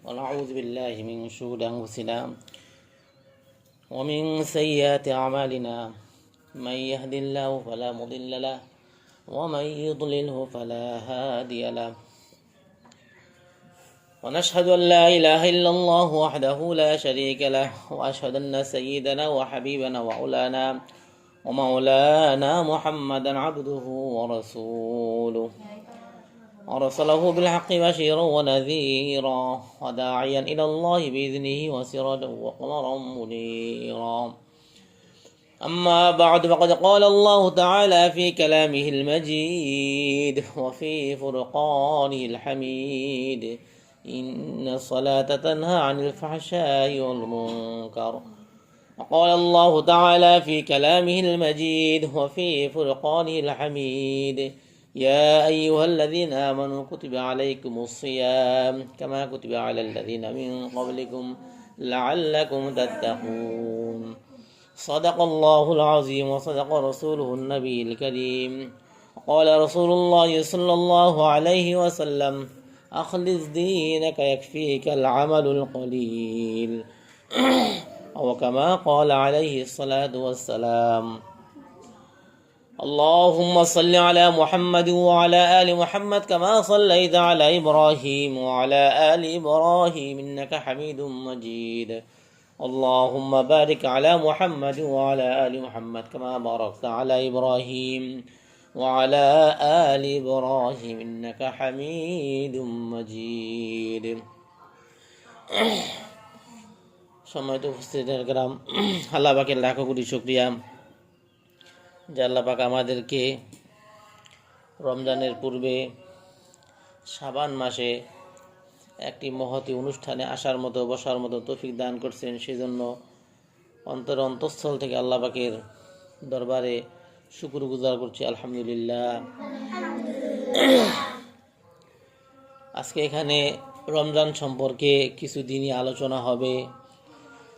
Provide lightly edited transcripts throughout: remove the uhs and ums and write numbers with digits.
ونعوذ بالله من شرور أنفسنا ومن سيئات أعمالنا من يهد الله فلا مضل له ومن يضلله فلا هادي له ونشهد أن لا إله إلا الله وحده لا شريك له وأشهد أن سيدنا وحبيبنا ومولانا محمدا عبده ورسوله أرسله بالحق بشيرا ونذيرا وداعيا إلى الله بإذنه وسراجا وقمرا منيرا أما بعد فقد قال الله تعالى في كلامه المجيد وفي فرقانه الحميد إن الصلاة تنهى عن الفحشاء والمنكر. وقال الله تعالى في كلامه المجيد وفي فرقانه الحميد يا أيها الذين آمنوا كتب عليكم الصيام كما كتب على الذين من قبلكم لعلكم تتقون. صدق الله العظيم وصدق رسوله النبي الكريم. قال رسول الله صلى الله عليه وسلم أخلص دينك يكفيك العمل القليل أو كما قال عليه الصلاة والسلام. اللهم صل على محمد وعلى آل محمد كما صليت على إبراهيم وعلى آل إبراهيم إنك حميد مجيد. اللهم بارك على محمد وعلى آل محمد كما باركت على إبراهيم وعلى آل إبراهيم إنك حميد مجيد. সম্মানিত উপস্থিতির গ্রাম, আল্লাহ পাকের লাখো কোটি শুকরিয়া যে আল্লাহ পাক আমাদেরকে রমজানের পূর্বে শাবান মাসে একটি মহতী অনুষ্ঠানে আসার মতো বসার মতো তৌফিক দান করছেন। সেজন্য অন্তঃস্থল থেকে আল্লাহ পাকের দরবারে শুকরগুজার করছি, আলহামদুলিল্লাহ। আজকে এখানে রমজান সম্পর্কে কিছু দিনই আলোচনা হবে,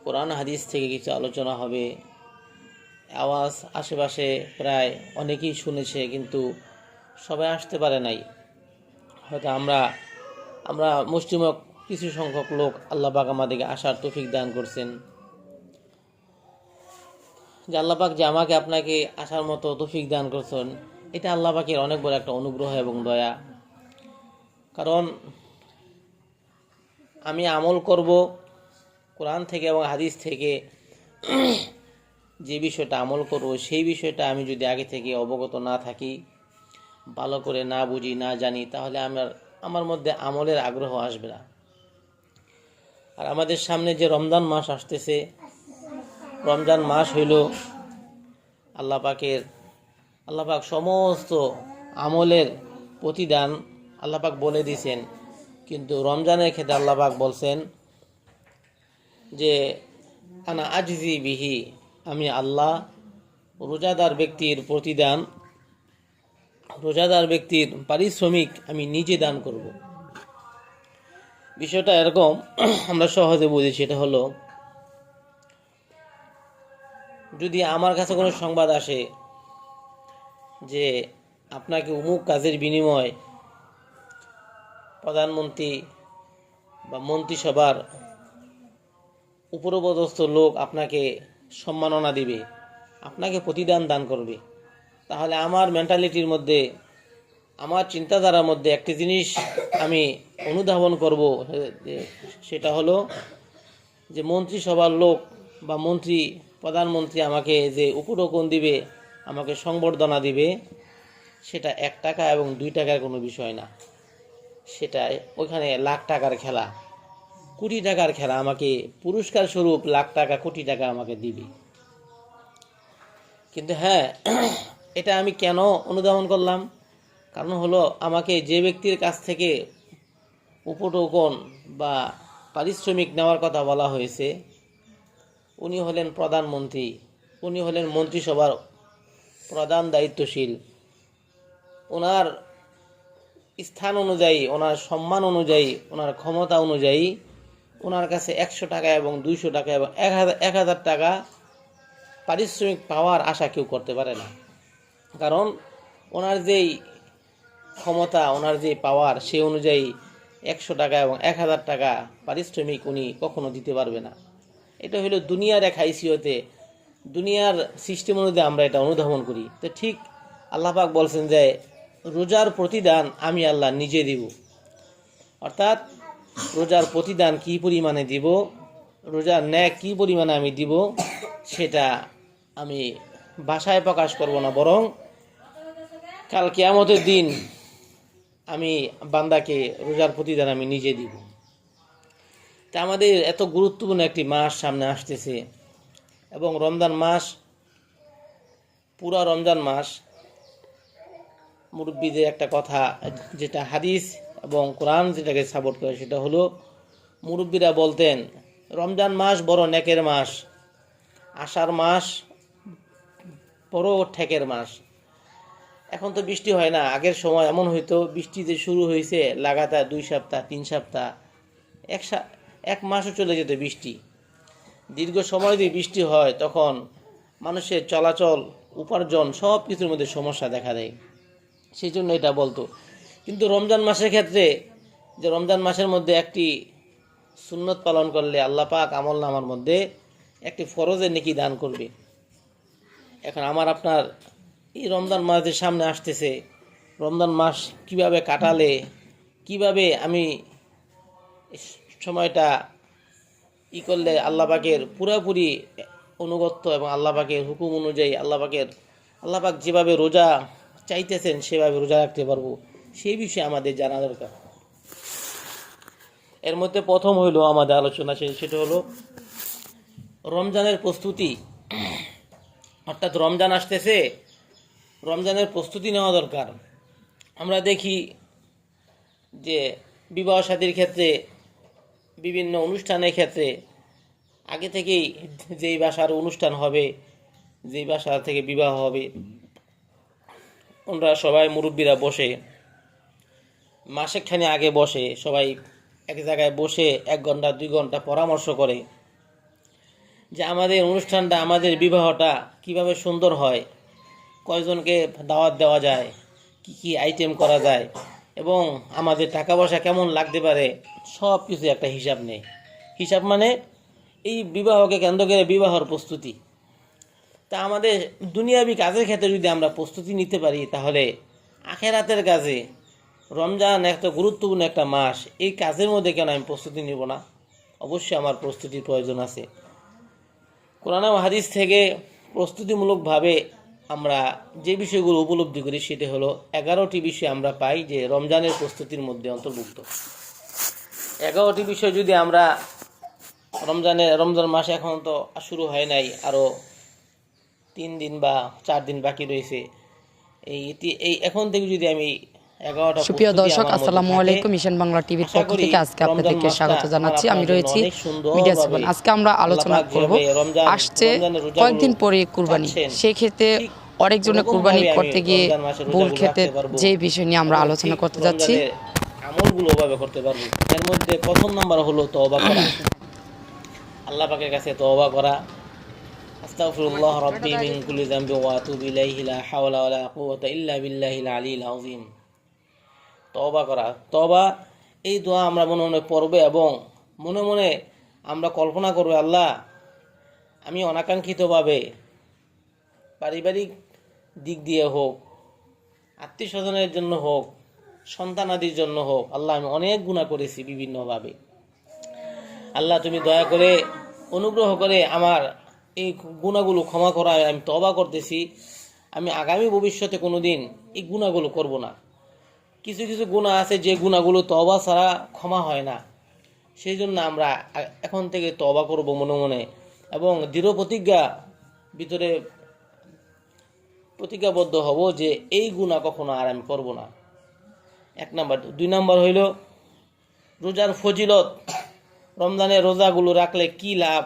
কোরআন হাদিস থেকে কিছু আলোচনা হবে। আওয়াজ আশেপাশে প্রায় অনেকেই শুনেছে, কিন্তু সবাই আসতে পারে নাই। হয়তো আমরা মুসলিমক কিছু সংখ্যক লোক আল্লাহ পাক আমাদেরকে আসার তৌফিক দান করছেন। যে আল্লাহ পাক যে আমাকে আপনাকে আসার মতো তৌফিক দান করছেন, এটা আল্লাহ পাকের অনেক বড় একটা অনুগ্রহ এবং দয়া। কারণ আমি আমল করব কোরআন থেকে এবং হাদিস থেকে, যে বিষয়টা আমল করব সেই বিষয়টা আমি যদি আগে থেকে অবগত না থাকি, ভালো করে না বুঝি না জানি, তাহলে আমার মধ্যে আমলের আগ্রহ আসবে না। আর আমাদের সামনে যে রমজান মাস আসতেছে, রমজান মাস হইল আল্লাহ পাক সমস্ত আমলের প্রতিদান আল্লাহ পাক বলে দিয়েছেন। কিন্তু রমজানের ক্ষেত্রে আল্লাহ পাক বলছেন যে আনা আজজি বিহি, আমি আল্লাহ রোজাদার ব্যক্তির প্রতিদান, রোজাদার ব্যক্তির পারিশ্রমিক আমি নিজে দান করব। বিষয়টা এরকম, আমরা সহজে বুঝি। সেটা হলো, যদি আমার কাছে কোনো সংবাদ আসে যে আপনাকে অমুক কাজের বিনিময়ে প্রধানমন্ত্রী বা মন্ত্রিসভার উপরপদস্থ লোক আপনাকে সম্মাননা দিবে, আপনাকে প্রতিদান দান করবে, তাহলে আমার মেন্টালিটির মধ্যে, আমার চিন্তাধারার মধ্যে একটি জিনিস আমি অনুধাবন করব। সেটা হলো যে মন্ত্রিসভার লোক বা প্রধানমন্ত্রী আমাকে যে উপঢৌকন দিবে, আমাকে সংবর্ধনা দিবে, সেটা 1 টাকা এবং 2 টাকার কোনো বিষয় না। সেটা ওইখানে লাখ টাকার খেলা, কোটি টাকার খেলা। আমাকে পুরস্কার স্বরূপ লাখ টাকা কোটি টাকা আমাকে দিবে। কিন্তু হ্যাঁ, এটা আমি কেন অনুধাবন করলাম? কারণ হলো, আমাকে যে ব্যক্তির কাছ থেকে উপঢৌকন বা পারিশ্রমিক নেওয়ার কথা বলা হয়েছে, উনি হলেন প্রধানমন্ত্রী, উনি হলেন মন্ত্রিসভার প্রধান দায়িত্বশীল। ওনার স্থান অনুযায়ী, ওনার সম্মান অনুযায়ী, ওনার ক্ষমতা অনুযায়ী ওনার কাছে 100 টাকা এবং 200 টাকা এবং 1000 টাকা পারিশ্রমিক পাওয়ার আশা কেউ করতে পারে না। কারণ ওনার যেই ক্ষমতা, ওনার যে পাওয়ার, সেই অনুযায়ী 100 টাকা এবং 1000 টাকা পারিশ্রমিক উনি কখনো দিতে পারবে না। এটা হলো দুনিয়ার এক হাইসিয়তে, দুনিয়ার সিস্টেম অনুযায়ী আমরা এটা অনুধাবন করি। তো ঠিক আল্লাহ পাক বলছেন যে রোজার প্রতিদান আমি আল্লাহ নিজে দিব। অর্থাৎ রোজার প্রতিদান কি পরিমাণে দিব, রোজার ন্যায় কি পরিমাণে আমি দিব, সেটা আমি ভাষায় প্রকাশ করব না, বরং কাল কিয়ামতের দিন আমি বান্দাকে রোজার প্রতিদান আমি নিজে দিব। তা আমাদের এত গুরুত্বপূর্ণ একটি মাস সামনে আসতেছে এবং রমজান মাস, পুরা রমজান মাস মুরব্বীদের একটা কথা, যেটা হাদিস এবং কোরআন যেটাকে সাপোর্ট করে, সেটা হলো মুরব্বীরা বলতেন রমজান মাস বড় নেকের মাস, আষাঢ় মাস বড় ঠেকের মাস। এখন তো বৃষ্টি হয় না, আগের সময় এমন হইতো বৃষ্টি যে শুরু হয়েছে লাগাতার 2 সপ্তাহ 3 সপ্তাহ এক মাসও চলে যেত বৃষ্টি। দীর্ঘ সময় দিয়ে বৃষ্টি হয় তখন মানুষের চলাচল, উপার্জন সব কিছুর মধ্যে সমস্যা দেখা দেয়। সেই জন্য এটা বলতো। কিন্তু রমজান মাসের ক্ষেত্রে, যে রমজান মাসের মধ্যে একটি সুন্নত পালন করলে আল্লাহ পাক আমলনামার মধ্যে একটি ফরজের নেকি দান করবে। এখন আমার আপনার এই রমজান মাস যে সামনে আসতেছে, রমজান মাস কিভাবে কাটালে, কিভাবে আমি সময়টা করলে আল্লাহ পাকের পুরোপুরি অনুগত্য এবং আল্লাহ পাকের হুকুম অনুযায়ী আল্লাহ পাক যেভাবে রোজা চাইতেছেন সেভাবে রোজা রাখতে পারবো, সেই বিষয়ে আমাদের জানা দরকার। এর মধ্যে প্রথম হইল আমাদের আলোচনা, সেটা হলো রমজানের প্রস্তুতি। অর্থাৎ রমজান আসতেছে, রমজানের প্রস্তুতি নেওয়া দরকার। আমরা দেখি যে বিবাহ শাদীর ক্ষেত্রে, বিভিন্ন অনুষ্ঠানের ক্ষেত্রে আগে থেকেই যেই বাসার অনুষ্ঠান হবে, যেই বাসা থেকে বিবাহ হবে, ওনারা সবাই মুরব্বীরা বসে মাসেকখানি আগে বসে, সবাই এক জায়গায় বসে 1 ঘন্টা 2 ঘন্টা পরামর্শ করে যে আমাদের অনুষ্ঠানটা, আমাদের বিবাহটা কিভাবে সুন্দর হয়, কয়জনকে দাওয়াত দেওয়া যায়, কি কি আইটেম করা যায় এবং আমাদের টাকা পয়সা কেমন লাগতে পারে, সব কিছু একটা হিসাব নেই। হিসাব মানে এই বিবাহকে কেন্দ্র করে বিবাহর প্রস্তুতি। তা আমাদের দুনিয়াবি কাজের ক্ষেত্রে যদি আমরা প্রস্তুতি নিতে পারি, তাহলে আখেরাতের কাজে রমজান একটা গুরুত্বপূর্ণ একটা মাস, এই কাজের মধ্যে কেন আমি প্রস্তুতি নিব না? অবশ্যই আমার প্রস্তুতির প্রয়োজন আছে। কোরআন ও হাদিস থেকে প্রস্তুতিমূলকভাবে আমরা যে বিষয়গুলো উপলব্ধি করি, সেটা হলো 11টি বিষয় আমরা পাই যে রমজানের প্রস্তুতির মধ্যে অন্তর্ভুক্ত। 11টি বিষয় যদি আমরা রমজান মাস এখন তো শুরু হয় নাই, আরও 3 দিন বা 4 দিন বাকি রয়েছে। এই এখন থেকে যদি আমি 11টা, সুপ্রিয় দর্শক, আসসালামু আলাইকুম। মিশন বাংলা টিভির পক্ষ থেকে আজকে আপনাদেরকে স্বাগত জানাচ্ছি। আমি রয়েছি মিডিয়া সুবন। আজকে আমরা আলোচনা করব আসছে কয়েকদিন পরে কুরবানি। সেই ক্ষেত্রে অনেকজনের কুরবানি করতে গিয়ে ভুল খেতে যে বিষয় নিয়ে আমরা আলোচনা করতে যাচ্ছি, আমলগুলো ওভাবে করতে পারবো। এর মধ্যে প্রথম নাম্বার হলো তওবা করা, আল্লাহ পাকের কাছে তওবা করা। আস্তাগফিরুল্লাহ রাব্বি মিন কুল্লি যামবি ওয়া আতুবু ইলাইহি লা হাওলা ওয়া লা কুওয়াতা ইল্লা বিল্লাহিল আলিয়্যিল আযীম। তওবা করা, তওবা এই দোয়া আমরা মনে মনে পড়বে এবং মনে মনে আমরা কল্পনা করব, আল্লাহ আমি অনাকাঙ্ক্ষিতভাবে পারিবারিক দিক দিয়ে হোক, আত্মীয় স্বজনের জন্য হোক, সন্তানাদির জন্য হোক, আল্লাহ আমি অনেক গুনাহ করেছি বিভিন্নভাবে। আল্লাহ তুমি দয়া করে অনুগ্রহ করে আমার এই গুনাহগুলো ক্ষমা করা, আমি তওবা করতেছি। আমি আগামী ভবিষ্যতে কোনোদিন এই গুনাহগুলো করব না। কিছু কিছু গুনাহ আছে যে গুনাহগুলো তওবা ছাড়া ক্ষমা হয় না। সেই জন্য আমরা এখন থেকে তওবা করব মনে মনে এবং দৃঢ় ভিতরে প্রতিজ্ঞাবদ্ধ হব যে এই গুনাহ কখনো আর আমি করব না। 1 নাম্বার। 2 নাম্বার হইল রোজার ফজিলত। রমজানের রোজাগুলো রাখলে কি লাভ,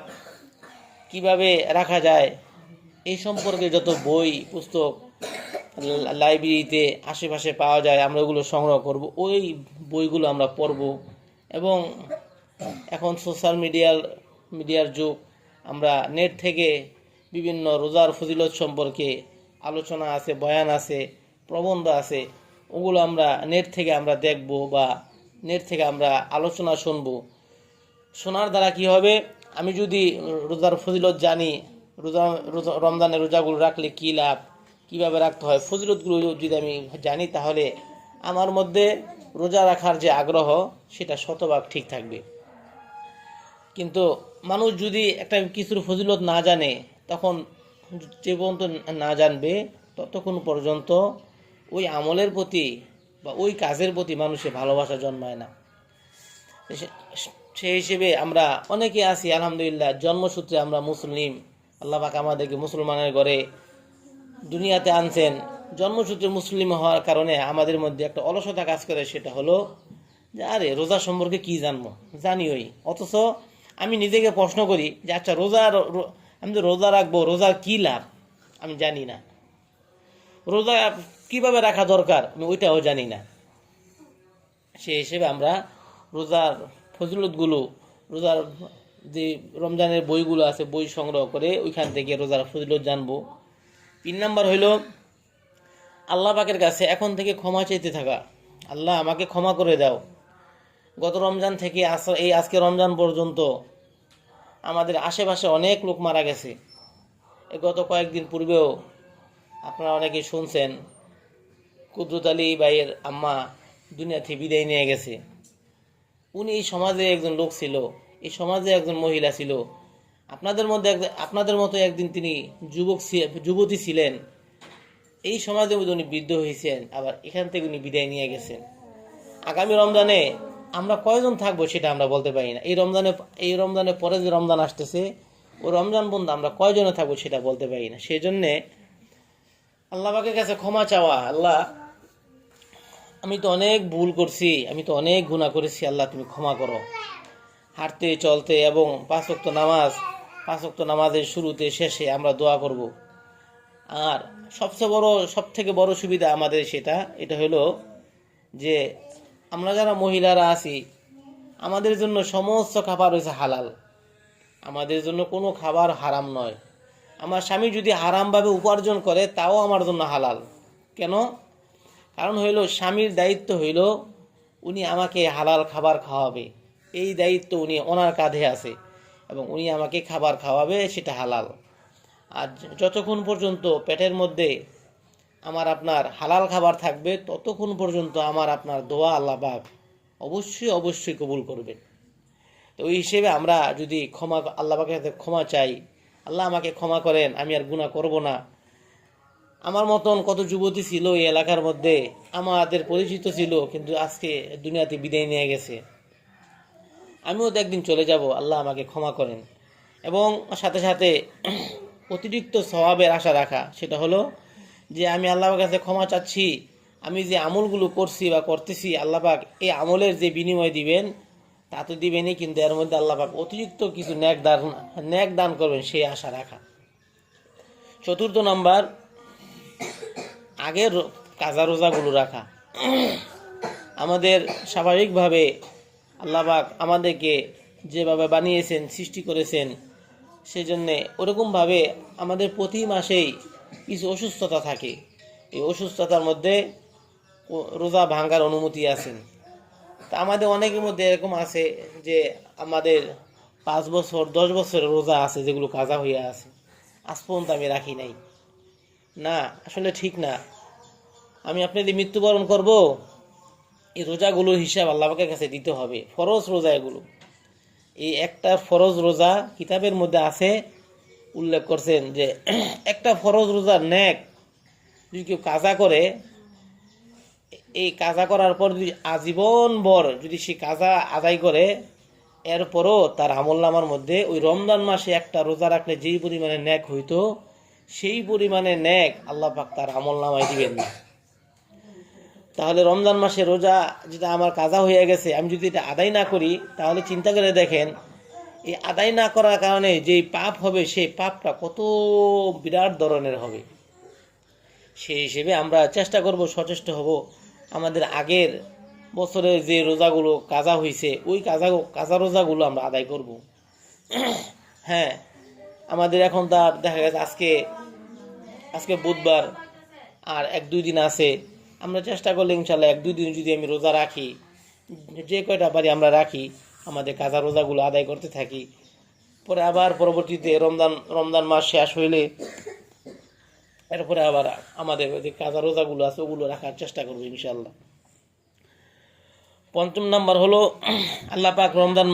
কিভাবে রাখা যায়, এই সম্পর্কে যত বই পুস্তক লাইব্রেরিতে আশেপাশে পাওয়া যায় আমরা ওগুলো সংগ্রহ করব, ওই বইগুলো আমরা পড়ব। এবং এখন সোশ্যাল মিডিয়ার যুগ, আমরা নেট থেকে বিভিন্ন রোজার ফজিলত সম্পর্কে আলোচনা আছে, বয়ান আছে, প্রবন্ধ আছে, ওগুলো আমরা নেট থেকে আমরা দেখব বা নেট থেকে আমরা আলোচনা শুনবো। শোনার দ্বারা কি হবে, আমি যদি রোজার ফজিলত জানি, রমজানের রোজাগুলো রাখলে কী লাভ, কীভাবে রাখতে হয়, ফজিলতগুলো যদি আমি জানি, তাহলে আমার মধ্যে রোজা রাখার যে আগ্রহ সেটা শতভাগ ঠিক থাকবে। কিন্তু মানুষ যদি একটা কিছুর ফজিলত না জানে, তখন যে পর্যন্ত না জানবে ততক্ষণ পর্যন্ত ওই আমলের প্রতি বা ওই কাজের প্রতি মানুষের ভালোবাসা জন্মায় না। সেই হিসেবে আমরা অনেকে আছি আলহামদুলিল্লাহ, জন্মসূত্রে আমরা মুসলিম, আল্লাহ পাক আমাদেরকে মুসলমানের ঘরে দুনিয়াতে আনছেন। জন্মসূত্রে মুসলিম হওয়ার কারণে আমাদের মধ্যে একটা অলসতা কাজ করে, সেটা হলো যে আরে রোজা সম্পর্কে কি জানবো, জানিওই। অথচ আমি নিজেকে প্রশ্ন করি যে আচ্ছা আমি তো রোজা রাখবো, রোজার কি লাভ আমি জানি না, রোজা কিভাবে রাখা দরকার আমি ওইটাও জানি না। সেই হিসেবে আমরা রোজার ফজিলতগুলো, রোজার যে রমজানের বইগুলো আছে, বই সংগ্রহ করে ওইখান থেকে রোজার ফজিলত জানবো। 3 নাম্বার হইল আল্লাহ পাকের কাছে এখন থেকে ক্ষমা চাইতে থাকা। আল্লাহ আমাকে ক্ষমা করে দাও, গত রমজান থেকে এই আজকে রমজান পর্যন্ত আমাদের আশেপাশে অনেক লোক মারা গেছে। গত কয়েকদিন পূর্বেও আপনারা অনেকে শুনছেন, কুদরত আলী ভাইয়ের আম্মা দুনিয়া থেকে বিদায় নিয়ে গেছে। উনি এই সমাজে একজন লোক ছিল, এই সমাজে একজন মহিলা ছিল। আপনাদের মতো একদিন তিনি যুবতী ছিলেন। এই সমাজে উনি বৃদ্ধ হয়েছেন, আবার এখান থেকে উনি বিদায় নিয়ে গেছেন। আগামী রমজানে আমরা কয়জন থাকবো সেটা আমরা বলতে পারি না। এই রমজানের পরে যে রমজান আসতেছে, ও রমজান বন্ধু আমরা কয়জনে থাকবো সেটা বলতে পারি না। সেই জন্যে আল্লাহ পাকের কাছে ক্ষমা চাওয়া, আল্লাহ আমি তো অনেক ভুল করছি, আমি তো অনেক গুনাহ করেছি, আল্লাহ তুমি ক্ষমা করো। হাঁটতে চলতে এবং 5 ওয়াক্ত নামাজের শুরুতে শেষে আমরা দোয়া করব। আর সব থেকে বড় সুবিধা আমাদের এটা হলো যে আমরা যারা মহিলারা আছি, আমাদের জন্য সমস্ত খাবার হয়েছে হালাল, আমাদের জন্য কোনো খাবার হারাম নয়। আমার স্বামী যদি হারামভাবে উপার্জন করে তাও আমার জন্য হালাল। কেন? কারণ হইল স্বামীর দায়িত্ব হইল উনি আমাকে হালাল খাবার খাওয়াবে, এই দায়িত্ব ওনার কাঁধে আছে এবং উনি আমাকে খাবার খাওয়াবে, সেটা হালাল। আর যতক্ষণ পর্যন্ত পেটের মধ্যে আমার আপনার হালাল খাবার থাকবে, ততক্ষণ পর্যন্ত আমার আপনার দোয়া আল্লাহ পাক অবশ্যই কবুল করবেন। তো ওই হিসেবে আমরা যদি আল্লাহ পাকের কাছে ক্ষমা চাই, আল্লাহ আমাকে ক্ষমা করেন, আমি আর গুনাহ করব না। আমার মতন কত যুবতী ছিল এই এলাকার মধ্যে, আমাদের পরিচিত ছিল, কিন্তু আজকে দুনিয়াতে বিদায় নিয়ে গেছে। আমিও তো একদিন চলে যাব, আল্লাহ আমাকে ক্ষমা করেন। এবং সাথে সাথে অতিরিক্ত সওয়াবের আশা রাখা, সেটা হলো যে আমি আল্লাহর কাছে ক্ষমা চাচ্ছি, আমি যে আমলগুলো করছি বা করতেছি, আল্লাহ পাক এই আমলের যে বিনিময় দিবেন তা তো দিবেনই, কিন্তু এর মধ্যে আল্লাহ পাক অতিরিক্ত কিছু নেক দান করবেন, সেই আশা রাখা। 4 নাম্বার, আগের কাজা রোজাগুলো রাখা। আমাদের স্বাভাবিকভাবে আল্লাহ পাক আমাদেরকে যেভাবে বানিয়েছেন, সৃষ্টি করেছেন, সেই জন্যে ওরকমভাবে আমাদের প্রতি মাসেই কিছু অসুস্থতা থাকে। এই অসুস্থতার মধ্যে রোজা ভাঙার অনুমতি আছে। তা আমাদের অনেকের মধ্যে এরকম আছে যে আমাদের 5 বছর 10 বছরের রোজা আছে, যেগুলো কাজা হইয়া আছে, আজ পর্যন্ত আমি রাখি নাই। না, আসলে ঠিক না। আমি আপনাদের মৃত্যুবরণ করব, এই রোজাগুলোর হিসাব আল্লাহ পাকের কাছে দিতে হবে। ফরজ রোজা এগুলো, এই একটা ফরজ রোজা কিতাবের মধ্যে আছে, উল্লেখ করছেন যে একটা ফরজ রোজার নেক যদি কেউ কাজা করে, এই কাজা করার পর যদি আজীবন ভর যদি সে কাজা আদায় করে, এরপরও তার আমলনামার মধ্যে ওই রমজান মাসে একটা রোজা রাখলে যেই পরিমাণে নেক হইতো, সেই পরিমাণে নেক আল্লাহ পাক তার আমলনামায় দিবেন না। তাহলে রমজান মাসে রোজা যেটা আমার কাজা হয়ে গেছে, আমি যদি এটা আদায় না করি, তাহলে চিন্তা করে দেখেন এই আদায় না করার কারণে যেই পাপ হবে, সেই পাপটা কত বিরাট ধরনের হবে। সেই হিসেবে আমরা চেষ্টা করব, সচেষ্ট হব, আমাদের আগের বছরে যে রোজাগুলো কাজা হয়েছে, ওই কাজা রোজাগুলো আমরা আদায় করব। হ্যাঁ, আমাদের এখন তার দেখা গেছে আজকে বুধবার, আর 1-2 দিন আছে। আমরা চেষ্টা করলে ইনশাল্লাহ 1-2 দিন যদি আমি রোজা রাখি, যে কয়টা পারি আমরা রাখি, আমাদের কাজা রোজাগুলো আদায় করতে থাকি। পরে আবার পরবর্তীতে রমজান মাস শেষ হইলে এরপরে আবার আমাদের যে কাজা রোজাগুলো আছে ওগুলো রাখার চেষ্টা করবো ইনশাআল্লাহ। পঞ্চম নাম্বার হলো আল্লাহ পাক রমজান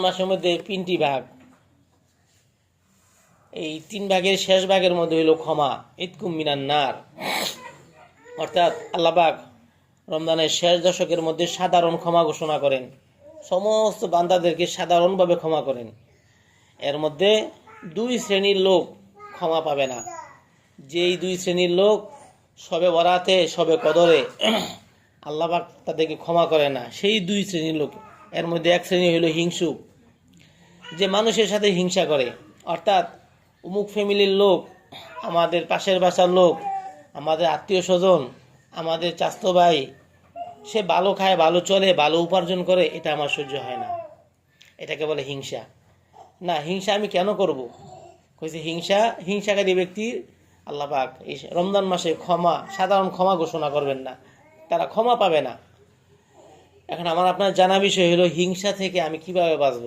মাসের মধ্যে 3টি ভাগ, এই 3 ভাগের শেষ ভাগের মধ্যে হইল ক্ষমা, ইতকুম মিনান নার। অর্থাৎ আল্লাহ পাক রমজানের শেষ দশকের মধ্যে সাধারণ ক্ষমা ঘোষণা করেন, সমস্ত বান্দাদেরকে সাধারণভাবে ক্ষমা করেন। এর মধ্যে 2 শ্রেণীর লোক ক্ষমা পাবে না। যেই 2 শ্রেণীর লোক সবে বরাতে সবে কদরে আল্লাহ পাক তাদেরকে ক্ষমা করে না, সেই 2 শ্রেণীর লোক। এর মধ্যে এক শ্রেণী হইল হিংসুক, যে মানুষের সাথে হিংসা করে। অর্থাৎ অমুক ফ্যামিলির লোক, আমাদের পাশের বাসার লোক, আমাদের আত্মীয় স্বজন, আমাদের চাচাতো ভাই, সে ভালো খায়, ভালো চলে, ভালো উপার্জন করে, এটা আমার সহ্য হয় না। এটাকে বলে হিংসা। না, হিংসা আমি কেন করব? কইছে হিংসাকারী ব্যক্তির আল্লাহ পাক এই রমজান মাসে সাধারণ ক্ষমা ঘোষণা করবেন না, তারা ক্ষমা পাবে না। এখন আমার আপনার জানা বিষয় হলো হিংসা থেকে আমি কিভাবে বাঁচব।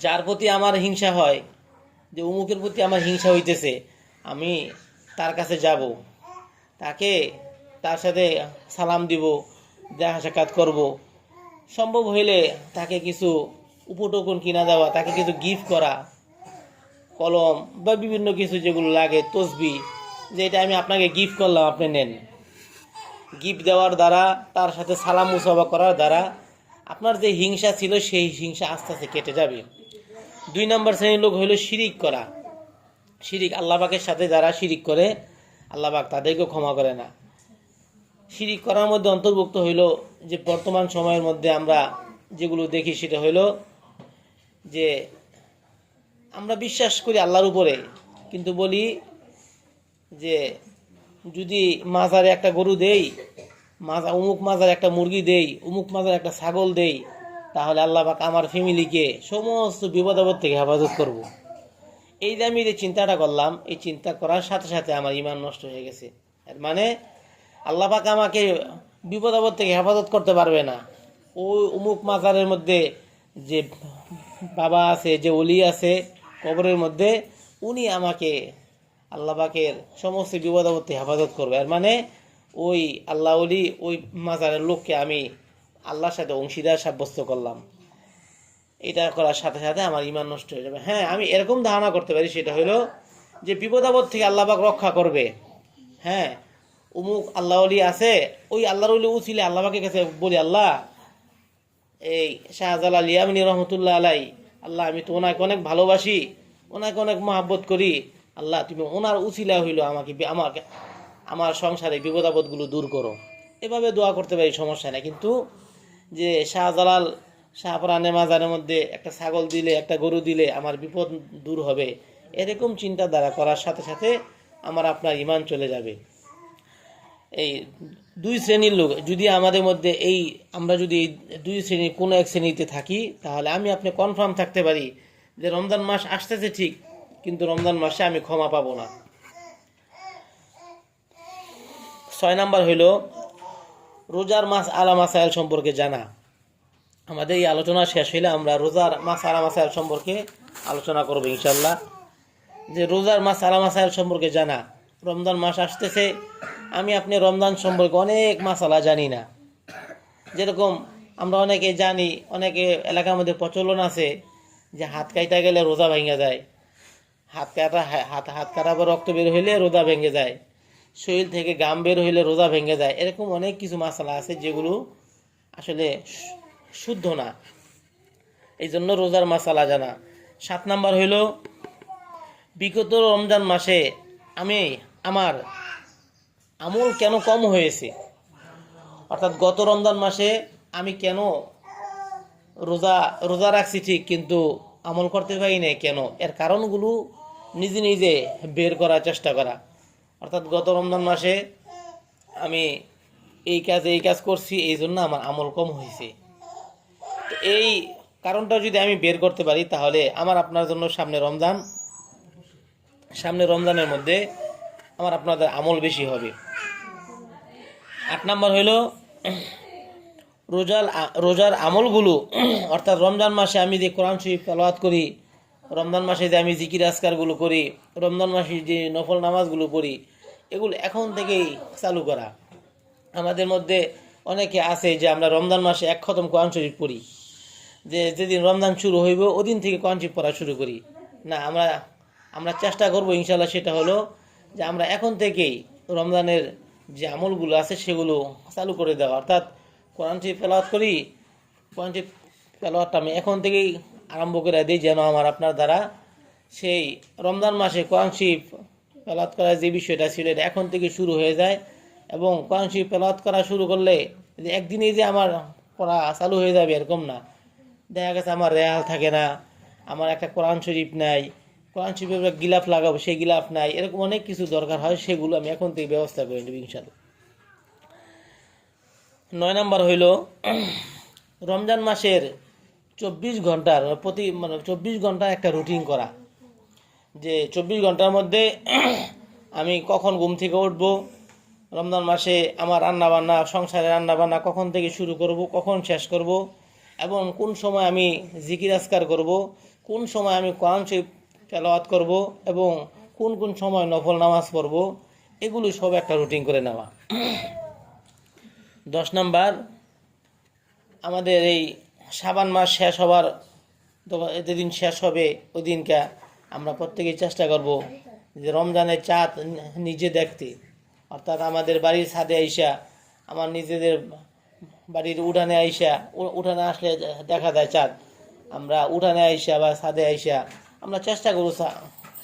যার প্রতি আমার হিংসা হয়, যে অমুকের প্রতি আমার হিংসা হইতেছে, আমি তার কাছে যাব, তার সাথে সালাম দিব, দেখা সাক্ষাৎ করব, সম্ভব হইলে তাকে কিছু উপটোকন কিনা দেওয়া, তাকে কিছু গিফট করা, কলম বা বিভিন্ন কিছু যেগুলো লাগে, তসবি, যে এটা আমি আপনাকে গিফট করলাম, আপনি নেন। গিফট দেওয়ার দ্বারা, তার সাথে সালাম মুসাফা করার দ্বারা আপনার যে হিংসা ছিল সেই হিংসা আস্তে আস্তে কেটে যাবে। 2 নম্বর শ্রেণীর লোক হইল শিরিক করা। আল্লাহ পাকের সাথে যারা শিরিক করে, আল্লাহ পাক তাদেরকেও ক্ষমা করে না। শিরিক করার মধ্যে অন্তর্ভুক্ত হইল যে বর্তমান সময়ের মধ্যে আমরা যেগুলো দেখি, সেটা হইল যে আমরা বিশ্বাস করি আল্লাহর উপরে, কিন্তু বলি যে যদি মাজারে একটা গরু দেই, অমুক মাজারে একটা মুরগি দেই, অমুক মাজারে একটা ছাগল দেই, তাহলে আল্লাহ পাক আমার ফ্যামিলিকে সমস্ত বিপদ আপদ থেকে হেফাজত করব। এই যে আমি যে চিন্তাটা করলাম, এই চিন্তা করার সাথে সাথে আমার ঈমান নষ্ট হয়ে গেছে। এর মানে আল্লাহ পাক আমাকে বিপদ আপদ থেকে হেফাজত করতে পারবে না। ওই অমুক মাজারের মধ্যে যে বাবা আছে, যে ওলি আছে কবরের মধ্যে, উনি আমাকে আল্লাহ পাকের সমস্ত বিপদ আপদ থেকে হেফাজত করবে। এর মানে ওই আল্লাহ ওলি, ওই মাজারের লোককে আমি আল্লাহর সাথে অংশীদার সাব্যস্ত করলাম। এটা করার সাথে সাথে আমার ঈমান নষ্ট হয়ে যাবে। হ্যাঁ, আমি এরকম ধারণা করতে পারি, সেটা হলো যে বিপদ আপদ থেকে আল্লাহ পাক রক্ষা করবে। হ্যাঁ, অমুক আল্লাহ ওলি আছে, ওই আল্লাহর ওলি উছিলে আল্লাহ পাকের কাছে বলি, আল্লাহ এই শাহজালাল ইয়ামিনী রহমতুল্লাহ আলাই, আল্লাহ আমি তো ওনাকে অনেক ভালোবাসি, ওনাকে অনেক মহাব্বত করি, আল্লাহ তুমি ওনার উছিলা হইল আমাকে আমার সংসারে বিপদ আপদগুলো দূর করো। এভাবে দোয়া করতে পারি, সমস্যা নেই। কিন্তু যে শাহজালাল শাহপুরানে মাজারের মধ্যে একটা ছাগল দিলে, একটা গরু দিলে আমার বিপদ দূর হবে, এরকম চিন্তাধারা করার সাথে সাথে আমার আপনার ঈমান চলে যাবে। এই 2 শ্রেণীর লোক যদি আমাদের মধ্যে আমরা যদি এই 2 শ্রেণীর কোনো এক শ্রেণীতে থাকি, তাহলে আমি আপনি কনফার্ম থাকতে পারি যে রমজান মাস আসতেছে ঠিক, কিন্তু রমজান মাসে আমি ক্ষমা পাবো না। 6 নাম্বার হইল রোজার মাস আলা মাসাইল সম্পর্কে জানা। আমাদের এই আলোচনা শেষ হইলে আমরা রোজার মাস আলা মাসাইল সম্পর্কে আলোচনা করবো ইনশাল্লাহ। যে রোজার মাস আলা মাসাইল সম্পর্কে জানা। রমজান মাস আসতেছে, আমি আপনি রমজান সম্পর্কে অনেক মাসালা জানি না। যেরকম আমরা অনেকে জানি, অনেকে এলাকার মধ্যে প্রচলন আছে যে হাত কাটা গেলে রোজা ভেঙে যায়, হাত কাটা বা রক্ত বের হইলে রোজা ভেঙে যায়, শরীর থেকে গাম বের হইলে রোজা ভেঙে যায়। এরকম অনেক কিছু মাসালা আছে যেগুলো আসলে শুদ্ধ না, এই জন্য রোজার মাসালা জানা। 7 নাম্বার হইল বিগত রমজান মাসে আমার আমল কেন কম হয়েছে। অর্থাৎ গত রমজান মাসে আমি কেন রোজা রাখছি ঠিক, কিন্তু আমল করতে পারি না কেন, এর কারণগুলো নিজে নিজে বের করার চেষ্টা করা। অর্থাৎ গত রমজান মাসে আমি এই কাজ করছি, এই জন্য আমার আমল কম হয়েছে। তো এই কারণটা যদি আমি বের করতে পারি, তাহলে আমার আপনার জন্য সামনে রমজানের মধ্যে আমার আপনাদের আমল বেশি হবে। 8 নাম্বার হইল রোজার আমলগুলো অর্থাৎ রমজান মাসে আমি যে কোরআন শরীফ তেলাওয়াত করি, রমজান মাসে যে আমি জিকির আজকারগুলো করি, রমজান মাসে যে নফল নামাজগুলো পড়ি, এগুলো এখন থেকেই চালু করা। আমাদের মধ্যে অনেকে আছে যে আমরা রমজান মাসে এক খতম কোরআন শরীফ পড়ি, যে যেদিন রমজান শুরু হইব ওদিন থেকে কোরআন শরীফ পড়া শুরু করি না। আমরা চেষ্টা করব ইনশাল্লাহ, সেটা হলো যে আমরা এখন থেকেই রমজানের যে আমলগুলো আছে সেগুলো চালু করে দেওয়া, অর্থাৎ কোরআন শরীফ তেলাওয়াত করি, কোরআন শরীফ তেলাওয়াতটা আমি এখন থেকেই আরম্ভ করে দিই, যেন আমার আপনার দ্বারা সেই রমজান মাসে কোরআন শরীফ তেলাওয়াত করার যে বিষয়টা ছিল এটা এখন থেকে শুরু হয়ে যায়। এবং কোরআন শরীফ তেলাওয়াত করা শুরু করলে যে একদিনেই যে আমার পড়া চালু হয়ে যাবে এরকম না। দেখা গেছে আমার রেয়াল থাকে না, আমার একটা কোরআন শরীফ নাই, কোরআন শরীফের গিলাফ লাগাবো সেই গিলাফ নাই, এরকম অনেক কিছু দরকার হয়, সেগুলো আমি এখন থেকে ব্যবস্থা করে নেব ইনশাআল্লাহ। 9 নম্বর হইল রমজান মাসের 24 ঘন্টার 24 ঘন্টা একটা রুটিন করা, যে 24 ঘন্টার মধ্যে আমি কখন ঘুম থেকে উঠবো, রমজান মাসে আমার রান্নাবান্না, সংসারে রান্নাবান্না কখন থেকে শুরু করব, কখন শেষ করব, এবং কোন সময় আমি জিকির আজকার করব, কোন সময় আমি কোরআন শরীফ তেলাওয়াত করব, এবং কোন কোন সময় নফল নামাজ পড়ব, এগুলো সব একটা রুটিন করে নেওয়া। 10 নাম্বার, আমাদের এই শাবান মাস শেষ হবার যেদিন শেষ হবে ওই দিনকে আমরা প্রত্যেকেই চেষ্টা করব যে রমজানের চাঁদ নিজে দেখতে, অর্থাৎ আমাদের বাড়ির ছাদে আইসা, আমার নিজেদের বাড়ির উঠানে আইসা, উঠানে আসলে দেখা যায় চাঁদ, আমরা উঠানে আইসা বা ছাদে আইসা আমরা চেষ্টা করব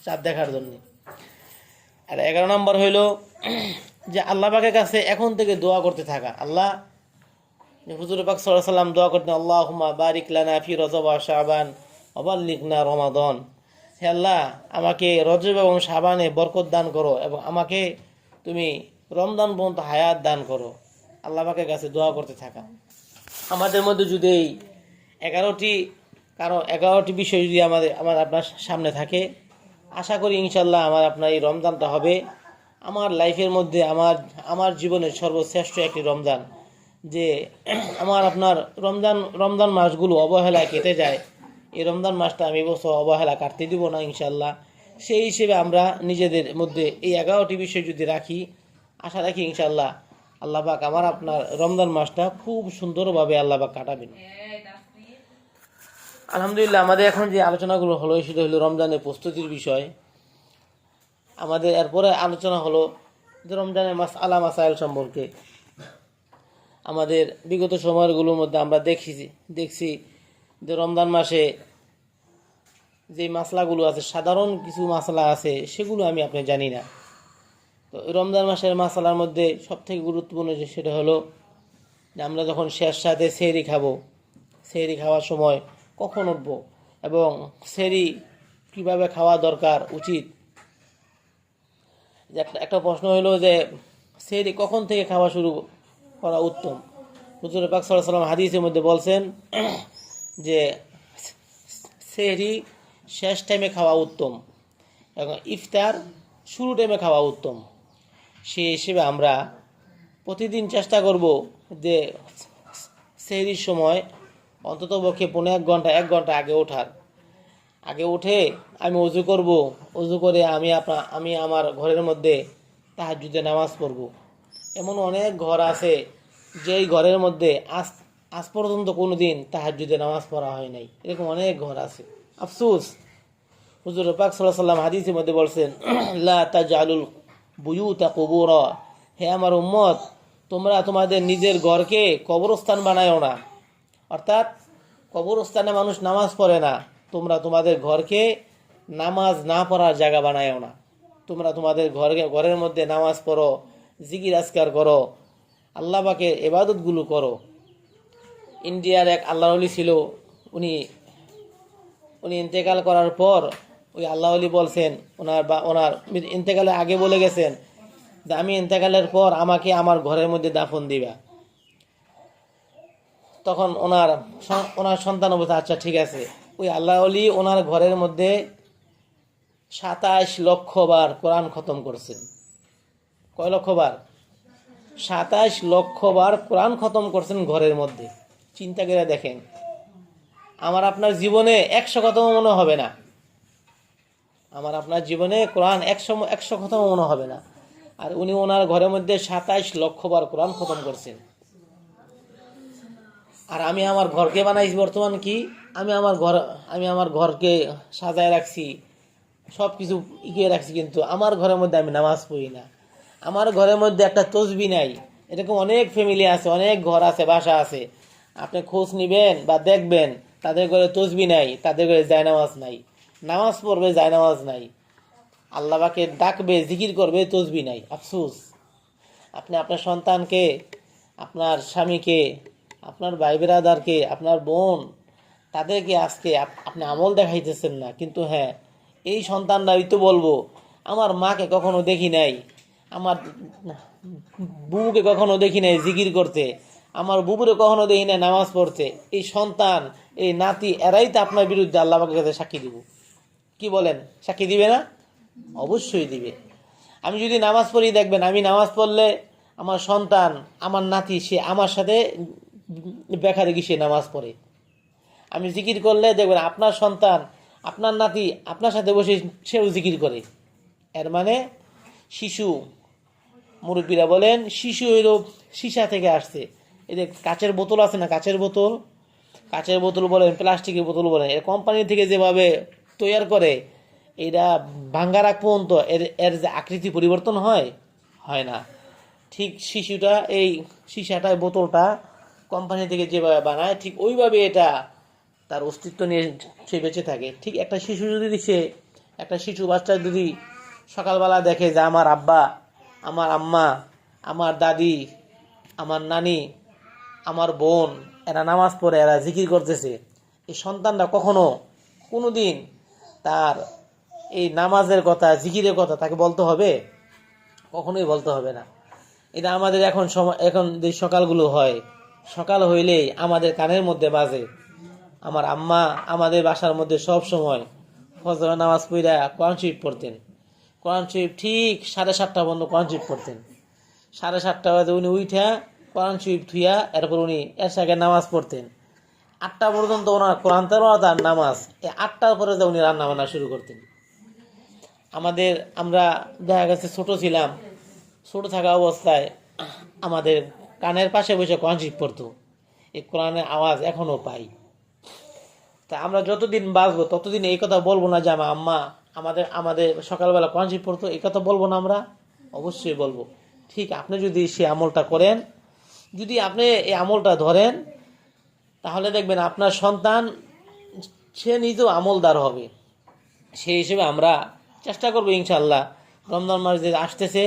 চাঁদ দেখার জন্য। আর 11 নম্বর হইল যে আল্লাহ পাকের কাছে এখন থেকে দোয়া করতে থাকা। আল্লাহ, হুজুর পাক সাল্লাল্লাহু আলাইহি ওয়াসাল্লাম দোয়া করতেন, আল্লাহুম্মা বারিক লানা ফি রজব ওয়া শাবান ওয়া বাল্লিগনা রমাদান। হে আল্লাহ, আমাকে রজব এবং শাবানে বরকত দান করো এবং আমাকে তুমি রমজান পর্যন্ত হায়াত দান করো। আল্লাহ পাকের কাছে দোয়া করতে থাকা। আমাদের মধ্যে যদি এই 11টি বিষয় যদি আমার আপনার সামনে থাকে, আশা করি ইনশাল্লাহ আমার আপনার এই রমজানটা হবে আমার লাইফের মধ্যে আমার জীবনের সর্বশ্রেষ্ঠ একটি রমজান। যে আমার আপনার রমজান মাসগুলো অবহেলায় কেটে যায়, এই রমজান মাসটা আমি বছর অবহেলা কাটতে দিব না ইনশাল্লাহ। সেই হিসেবে আমরা নিজেদের মধ্যে এই 11টি বিষয় যদি রাখি, আশা রাখি ইনশাল্লাহ আল্লাহ পাক আমার আপনার রমজান মাসটা খুব সুন্দরভাবে আল্লাহ পাক কাটাবেন। আলহামদুলিল্লাহ, আমাদের এখন যে আলোচনাগুলো হলো সেটা হলো রমজানের প্রস্তুতির বিষয়। আমাদের এরপরে আলোচনা হলো যে রমজানের মাসাইল সম্পর্কে। আমাদের বিগত সময়গুলোর মধ্যে আমরা দেখছি যে রমজান মাসে যে মাসলাগুলো আছে, সাধারণ কিছু মাসলা আছে, সেগুলো আমি আপনি জানি না। তো রমজান মাসের মাসলার মধ্যে সবথেকে গুরুত্বপূর্ণ যে সেটা হলো যে আমরা যখন শেষ সাথে সেহরি খাবো, সেহরি খাওয়ার সময় কখন উঠবো এবং সেহরি কিভাবে খাওয়া দরকার উচিত। একটা প্রশ্ন হলো যে সেহরি কখন থেকে খাওয়া শুরু করা উত্তম। হুজুর পাক সাল্লাল্লাহু আলাইহি ওয়াসাল্লাম হাদিসের মধ্যে বলছেন যে সেহরি শেষ টাইমে খাওয়া উত্তম এবং ইফতার শুরু টাইমে খাওয়া উত্তম। সেই হিসেবে আমরা প্রতিদিন চেষ্টা করব যে সেহরির সময় অন্তত পক্ষে 1 ঘন্টা আগে উঠে আমি অজু করব, অজু করে আমি আমার ঘরের মধ্যে তাহাজ্জুদের নামাজ পড়ব। এমন অনেক ঘর আছে যেই ঘরের মধ্যে আজ পর্যন্ত কোনো দিন তাহাজ্জুদের নামাজ পড়া হয় নাই, এরকম অনেক ঘর আছে। আফসোস, হুজুর পাক সাল্লাল্লাহু আলাইহি ওয়াসাল্লাম হাদিসের মধ্যে বলছেন, লা তাজআলুল বুয়ুতা কুবুরা, হে আমার উম্মত, তোমরা তোমাদের নিজের ঘরকে কবরস্থান বানায়ও না। অর্থাৎ কবরস্থানে মানুষ নামাজ পড়ে না, তোমরা তোমাদের ঘরকে নামাজ না পড়ার জায়গা বানায়ও না। তোমরা তোমাদের ঘরের মধ্যে নামাজ পড়ো, জিকির আজকার করো, আল্লাহ পাকের ইবাদতগুলো করো। ইন্ডিয়ার এক আল্লাহর ওলি ছিল, উনি ইন্তেকাল করার পর ওই আল্লাহ ওলি বলছেন, ওনার ইন্তেকালের আগে বলে গেছেন যে আমি ইন্তেকালের পর আমাকে আমার ঘরের মধ্যে দাফন দিবা। তখন ওনার সন্তান বলছে আচ্ছা ঠিক আছে। ওই আল্লাহ ওলি ওনার ঘরের মধ্যে 27 লক্ষ বার কোরআন খতম করছেন। কয় লক্ষ বার? 27 লক্ষ বার কোরআন খতম করছেন ঘরের মধ্যে। চিন্তা করে দেখেন, আমার আপনার জীবনে 100 খতম মনে হবে না, আমার আপনার জীবনে কোরআন 100 খতম মনে হবে না, আর উনি ওনার ঘরের মধ্যে 27 লক্ষ বার কোরআন খতম করছেন। আর আমি আমার ঘরকে বানাইছি বর্তমান কি, আমি আমার ঘরকে সাজায় রাখছি, সব কিছু ইয়ে রাখছি, কিন্তু আমার ঘরের মধ্যে আমি নামাজ পড়ি না, আমার ঘরের মধ্যে একটা তসবি নাই। এরকম অনেক ফ্যামিলি আছে, অনেক ঘর আছে, বাসা আছে, আপনি খোঁজ নিবেন বা দেখবেন, তাদের ঘরে তসবি নাই, তাদের ঘরে জায়নামাজ নাই, নামাজ পড়বে জায়নামাজ নাই, আল্লাহ পাকে ডাকবে, জিকির করবে, তসবি নাই। আফসোস, আপনি আপনার সন্তানকে, আপনার স্বামীকে, আপনার ভাই বেরাদারকে, আপনার বোন, তাদেরকে আজকে আপনি আমল দেখাইতেছেন না। কিন্তু হ্যাঁ, এই সন্তানরাই তো বলবো, আমার মাকে কখনো দেখি নাই, আমার বুবুকে কখনো দেখি নাই জিকির করতে, আমার বুবুরে কখনো দেখি নাই নামাজ পড়তে। এই সন্তান, এই নাতি, এরাই তো আপনার বিরুদ্ধে আল্লাহ পাকের কাছে সাক্ষী দিব। কি বলেন, সাক্ষী দিবে না? অবশ্যই দিবে। আমি যদি নামাজ পড়ি, দেখবেন আমি নামাজ পড়লে আমার সন্তান, আমার নাতি, সে আমার সাথে দেখা দেখি সে নামাজ পড়ে। আমি জিকির করলে দেখবেন আপনার সন্তান, আপনার নাতি আপনার সাথে বসে সেও জিকির করে। এর মানে শিশু, মুরব্বীরা বলেন শিশু হইল সীসা থেকে আসছে। এই যে কাচের বোতল আছে না, কাচের বোতল বলেন, প্লাস্টিকের বোতল বলেন, এর কোম্পানি থেকে যেভাবে তৈরি করে, এটা ভাঙ্গার আগ পর্যন্ত এর যে আকৃতি পরিবর্তন হয় না। ঠিক শিশুটা, এই সীসাটা, বোতলটা কোম্পানি থেকে যেভাবে বানায়, ঠিক ওইভাবে এটা তার অস্তিত্ব নিয়ে সে বেঁচে থাকে। ঠিক একটা শিশু বাচ্চা যদি সকালবেলা দেখে যে আমার আব্বা, আমার আম্মা, আমার দাদি, আমার নানি, আমার বোন, এরা নামাজ পড়ে, এরা জিকির করতেছে, এই সন্তানরা কোনোদিন তার এই নামাজের কথা, জিকিরের কথা তাকে বলতে হবে? কখনোই বলতে হবে না। এটা আমাদের এখন যে সকালগুলো হয়, সকাল হইলেই আমাদের কানের মধ্যে বাজে। আমার আম্মা আমাদের বাসার মধ্যে সব সময় ফজর নামাজ পড়া কোরআন শরীফ পড়তেন। কোরআন শরীফ ঠিক 7:30 পর্যন্ত কোরআন শরীফ পড়তেন। 7:30 বাজে উনি উঠা কোরআন শরীফ থুইয়া এরপর উনি এশারের নামাজ পড়তেন। 8টা পর্যন্ত ওনার কোরআন তেলাওয়াত আর নামাজ। এই 8টার পরে উনি রান্না বান্না শুরু করতেন। আমরা দেখা গেছে ছোট ছিলাম, ছোট থাকা অবস্থায় আমাদের কানের পাশে বসে কোরআন শরীফ পড়তো। এই কোরআনের আওয়াজ এখনো পাই। তা আমরা যতদিন বাঁচবো ততদিন এই কথা বলবো না যে আমার আম্মা আমাদের সকালবেলা কোরআন শরীফ পড়তো, এই কথা বলবো না আমরা? অবশ্যই বলবো। ঠিক আপনি যদি সে আমলটা করেন, যদি আপনি এই আমলটা ধরেন, তাহলে দেখবেন আপনার সন্তান সে নিজেও আমলদার হবে। সেই হিসেবে আমরা চেষ্টা করবো ইনশাল্লাহ, রমজান মাস যে আসতেছে,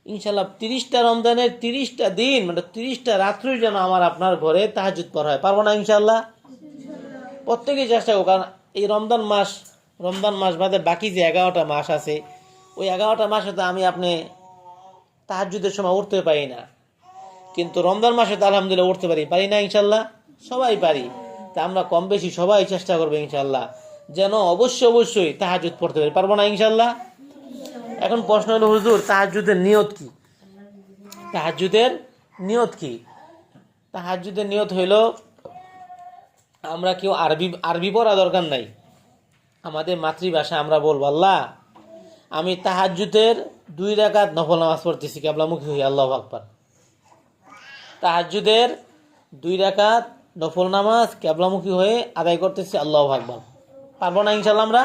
ইনশাল্লাহ 30টা রমজানের 30টা দিন, মানে 30টা রাত্রি যেন আমার আপনার ঘরে তাহাজ্জুদ পড়া হয়। পারবো না ইনশাল্লাহ? প্রত্যেকেই চেষ্টা করবো। কারণ এই রমজান মাস বাদে বাকি যে 11টা মাস আছে, ওই 11টা মাসে তো আপনি তাহাজ্জুদের সময় উঠতে পারি না, কিন্তু রমজান মাসে তো আলহামদুলিল্লাহ উঠতে পারি না ইনশাল্লাহ? সবাই পারি। তা আমরা কম বেশি সবাই চেষ্টা করবো ইনশাল্লাহ যেন অবশ্যই তাহাজ্জুদ পড়তে পারি। পারবো না ইনশাল্লাহ? এখন প্রশ্ন হলো, হুজুর তাহাজ্জুদের নিয়ত কি? তাহাজ্জুদের নিয়ত হইল, আমরা কেউ আরবি পড়া দরকার নাই, আমাদের মাতৃভাষা আমরা বলবো, আল্লাহ আমি তাহাজ্জুদের 2 রাকাত নফল নামাজ পড়তেছি, কিবলামুখী হই, আল্লাহু আকবার। তাহাজ্জুদের 2 রাকাত নফল নামাজ কিবলামুখী হয়ে আদায় করতেছি, আল্লাহু আকবার। পারবো না ইনশাল্লাহ? আমরা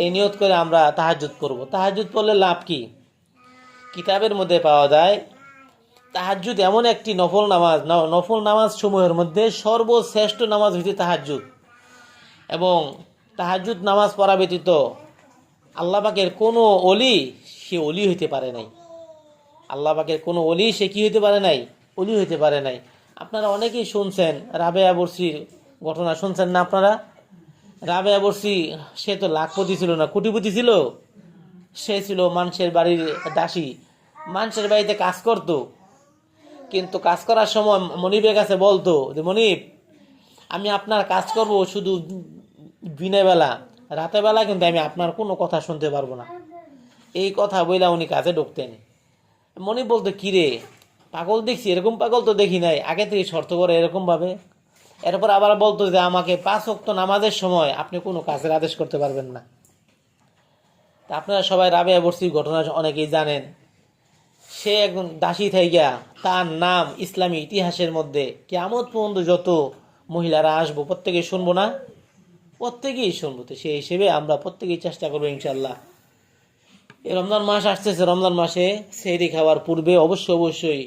এই নিয়ত করে আমরা তাহাজ্জুদ করব। তাহাজ্জুদ পড়লে লাভ কি? কিতাবের মধ্যে পাওয়া যায়, তাহাজ্জুদ এমন একটি নফল নামাজ সমূহের মধ্যে সর্বশ্রেষ্ঠ নামাজ হইতে তাহাজ্জুদ। এবং তাহাজ্জুদ নামাজ পড়া ব্যতীত আল্লাহ পাকের কোনো অলি সে অলি হইতে পারে নাই। আল্লাহ পাকের কোনো অলি সে কি হইতে পারে নাই? অলি হইতে পারে নাই। আপনারা অনেকেই শুনছেন রাবেয়া বরসির ঘটনা, শুনছেন না আপনারা? রাবেয়া বরসি সে তো লাখপতি ছিল না, কোটিপতি ছিল। সে ছিল মানুষের বাড়ির দাসী, মানুষের বাড়িতে কাজ করত। কিন্তু কাজ করার সময় মনিবের কাছে বলতো যে, মনিব আমি আপনার কাজ করব শুধু দিনের বেলা, রাতের বেলা কিন্তু আমি আপনার কোনো কথা শুনতে পারবো না। এই কথা বইলা উনি কাজে ঢুকতেন। মনিব বলতো, কিরে পাগল দেখছি, এরকম পাগল তো দেখি নাই, আগে থেকে শর্ত করে এরকমভাবে। এরপর আবার বলতো যে আমাকে 5 ওয়াক্ত নামাজের সময় আপনি কোনো কাজের আদেশ করতে পারবেন না। তা আপনারা সবাই রাবেয়া বর্ষির ঘটনা অনেকেই জানেন। সে একজন দাসী থাইকা, তার নাম ইসলামী ইতিহাসের মধ্যে কিয়ামত পর্যন্ত যত মহিলারা আসবো প্রত্যেকেই শুনবো না, প্রত্যেকেই শুনবো। তো সেই হিসেবে আমরা প্রত্যেকেই চেষ্টা করবো ইনশাল্লাহ। এই রমজান মাস আসতেছে, রমজান মাসে সেহরি খাওয়ার পূর্বে অবশ্যই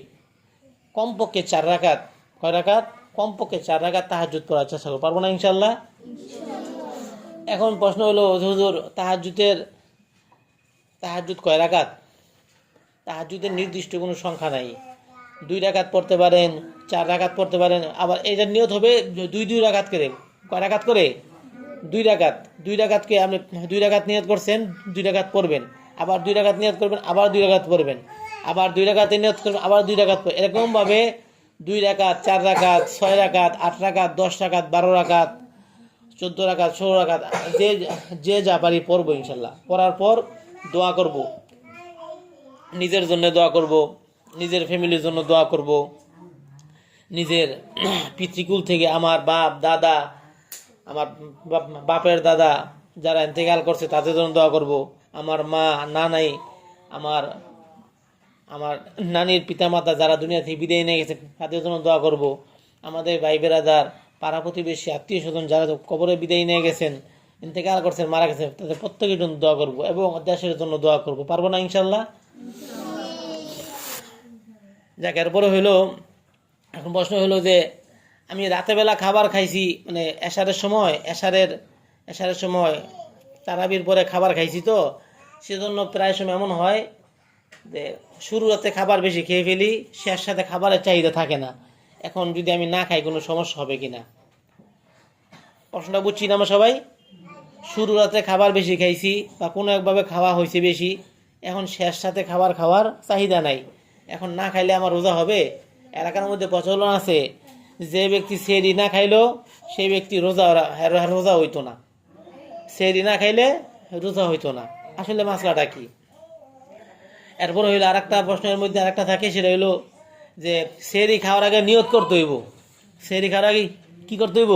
কমপক্ষে 4 রাকাত, কয় রাকাত? কমপক্ষে 4 রাকাত তাহাজ্জুদ পড়ার চেষ্টা করবো, পারবো না ইনশাল্লাহ? এখন প্রশ্ন হলো, হুজুর তাহাজ্জুদ কয় রাকাত? তাহাজ্জুদের নির্দিষ্ট কোনো সংখ্যা নাই। 2 রাকাত পড়তে পারেন, 4 রাকাত পড়তে পারেন। আবার এটা নিয়ত হবে 2 রাকাত করে। কয় রাকাত করে? 2 রাকাত। 2 রাকাতকে আপনি 2 রাকাত নিয়ত করছেন, 2 রাকাত পড়বেন, আবার 2 রাকাত নিয়ত করবেন, আবার 2 রাকাত পড়বেন, আবার 2 রাকাতে নিয়ত করবেন, আবার 2 রাকাত পড়বেন। এরকমভাবে 2 রাকাত, 4 রাকাত, 6 রাকাত, 8 রাকাত, 10 রাকাত, 12 রাকাত, 14 রাকাত, 16 রাকাত, যে যা পারি পড়বো ইনশাল্লাহ। পড়ার পর দোয়া করব, নিজের জন্য দোয়া করব, নিজের ফ্যামিলির জন্য দোয়া করব, নিজের পিতৃকুল থেকে আমার বাপ দাদা, আমার বাপের দাদা যারা ইন্তেকাল করছে তাদের জন্য দোয়া করব, আমার মা নানাই, আমার আমার নানির পিতামাতা যারা দুনিয়া থেকে বিদায় নিয়ে গেছে তাদের জন্য দোয়া করব, আমাদের ভাই বেরাদার, পাড়া প্রতিবেশী, আত্মীয় স্বজন যারা কবরে বিদায় নিয়ে গেছেন, ইন্তেকাল করছেন, মারা গেছেন, তাদের প্রত্যেকের জন্য দোয়া করব এবং দেশের জন্য দোয়া করব, পারবো না ইনশাল্লাহ? যাক, এরপরে হইলো, এখন প্রশ্ন হলো যে আমি রাতে বেলা খাবার খাইছি, মানে এশারের সময় তারাবির পরে খাবার খাইছি, তো সেজন্য প্রায় সময় এমন হয় যে শুরু রাতে খাবার বেশি খেয়ে ফেলি, শেষ সাথে খাবারের চাহিদা থাকে না। এখন যদি আমি না খাই কোনো সমস্যা হবে কিনা? প্রশ্নটা বুঝছি না আমরা সবাই? শুরু রাতে খাবার বেশি খাইছি বা কোনো একভাবে খাওয়া হয়েছে বেশি, এখন শেষ সাথে খাওয়ার চাহিদা নাই, এখন না খাইলে আমার রোজা হবে? এলাকার মধ্যে প্রচলন আছে যে ব্যক্তি সেহরি না খাইলো সেই ব্যক্তি রোজা হইতো না, সেহরি না খাইলে রোজা হইতো না। আসলে মাসলাটা কি? এরপর হইলো আরেকটা প্রশ্নের মধ্যে আরেকটা থাকে, সেটা হইলো যে সেহরি খাওয়ার আগে নিয়ত করতে হইব। সেহরি খাওয়ার আগে কি করতে হইব?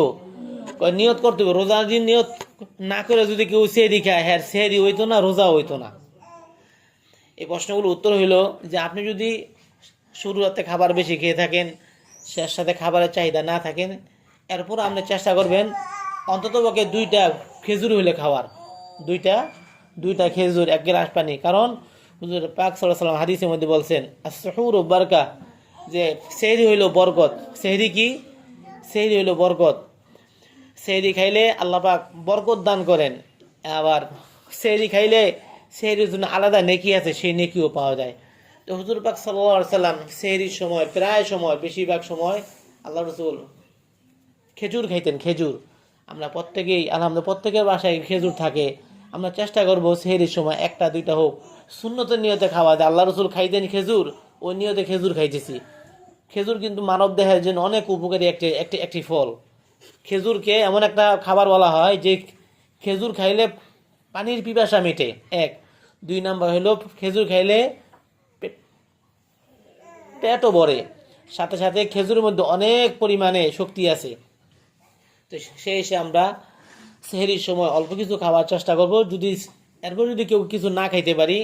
নিয়ত করতে হইব। রোজার দিন নিয়ত না করে যদি কেউ সেহরি খায়, হ্যাঁ সেহরি হইতো না, রোজা হইতো না। এই প্রশ্নগুলো উত্তর হইল যে আপনি যদি শুরু রাতে খাবার বেশি খেয়ে থাকেন, শেষ সাথে খাবারের চাহিদা না থাকেন, এরপর আপনি চেষ্টা করবেন অন্তত পক্ষে 2টা খেজুর হইলে খাওয়ার, দুইটা খেজুর, 1 গ্লাস পানি। কারণ হুজুর পাক সাল্লাল্লাহু আলাইহি ওয়াসাল্লাম হাদিসের মধ্যে বলছেন আস-সুহুরু বারকা, যে সেহরি হইল বরকত। সেহরি কি? সেহরি হইল বরকত। সেহরি খাইলে আল্লাহ পাক বরকত দান করেন। আবার সেহরি খাইলে সেহরির জন্য আলাদা নেকি আছে, সেই নেকিও পাওয়া যায়। তো হুজুর পাক সাল্লাল্লাহু আলাইহি ওয়াসাল্লাম সেহরির সময় প্রায় সময়, বেশিরভাগ সময় আল্লাহ রাসূল খেজুর খাইতেন। খেজুর আমরা প্রত্যেকেই, আলহামদুলিল্লাহ প্রত্যেকের বাসায় খেজুর থাকে। আমরা চেষ্টা করব সেহরির সময় 1টা 2টা হোক সুন্নতের নিয়তে খাওয়া যায়। আল্লাহ রাসূল খাইতেন খেজুর, ওই নিয়তে খেজুর খাইতেছি। খেজুর কিন্তু মানব দেহের জন্য অনেক উপকারী একটি ফল। খেজুরকে এমন একটা খাবার বলা হয় যে খেজুর খাইলে পানির পিপাসা মেটে, 1। 2 নাম্বার হলো খেজুর খাইলে পেটও ভরে, সাথে সাথে খেজুরের মধ্যে অনেক পরিমাণে শক্তি আছে। তো সেই হিসেবে আমরা সেহরির সময় অল্প কিছু খাওয়ার চেষ্টা করব। এরপর যদি কেউ কিছু না খাইতে পারি,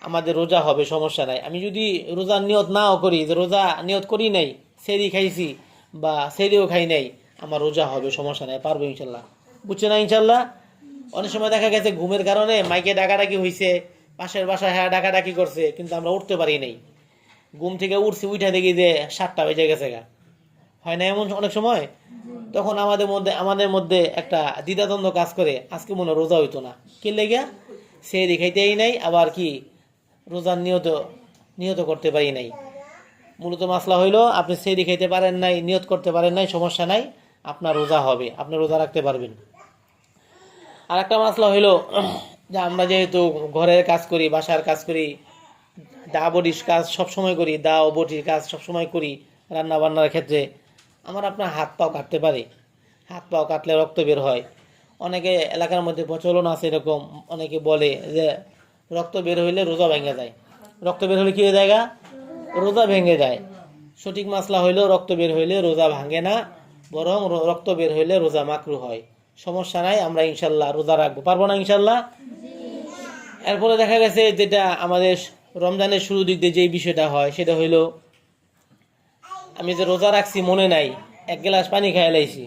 আমাদের রোজা হবে, সমস্যা নাই। আমি যদি রোজার নিয়ত নাও করি, যে রোজা নিয়ত করি নাই, সেহরি খাইছি বা সেহরিও খাই নাই, আমার রোজা হবে, সমস্যা নাই, পারবো ইনশাল্লাহ। বুঝছে না ইনশাল্লাহ? অনেক সময় দেখা গেছে ঘুমের কারণে মাইকে ডাকাডাকি হয়েছে, পাশের বাসায় হ্যাঁ ডাকাডাকি করছে, কিন্তু আমরা উঠতে পারি নাই। ঘুম থেকে উঠছি, উঠা দেখি যে 7টা বেজে গেছে গা, হয় না এমন অনেক সময়? তখন আমাদের মধ্যে একটা দ্বিধাদ্বন্দ্ব কাজ করে, আজকে মনে রোজা হইতো না, কি লেগে? সেহরি খাইতেই নাই, আবার কি রোজার নিয়ত করতে পারি নাই। মূলত মাসলা হইলো আপনি সেহরি খাইতে পারেন নাই, নিয়ত করতে পারেন নাই, সমস্যা নাই, আপনার রোজা হবে, আপনি রোজা রাখতে পারবেন। আর একটা মাসলা হইলো যে আমরা যেহেতু ঘরের কাজ করি, বাসার কাজ করি, দা বটির কাজ সবসময় করি, দা ও বটির কাজ সবসময় করি, রান্না বান্নার ক্ষেত্রে আমার আপনার হাত পাও কাটতে পারে। হাত পাও কাটলে রক্ত বের হয়। অনেকে এলাকার মধ্যে প্রচলন আছে এরকম, অনেকে বলে যে রক্ত বের হইলে রোজা ভেঙে যায়। রক্ত বের হলে কি হয়ে যায়? রোজা ভেঙে যায়। সঠিক মাসলা হইলেও রক্ত বের হইলে রোজা ভাঙে না, বরং রক্ত বের হইলে রোজা মাকরু হয়। সমস্যা নাই, আমরা ইনশাল্লাহ রোজা রাখবো, পারবো না ইনশাল্লাহ? এরপরে দেখা গেছে যেটা আমাদের রমজানের শুরু দিক দিয়ে যেই বিষয়টা হয় সেটা হইলো, আমি যে রোজা রাখছি মনে নাই, 1 গ্লাস পানি খাইয়া লাইছি,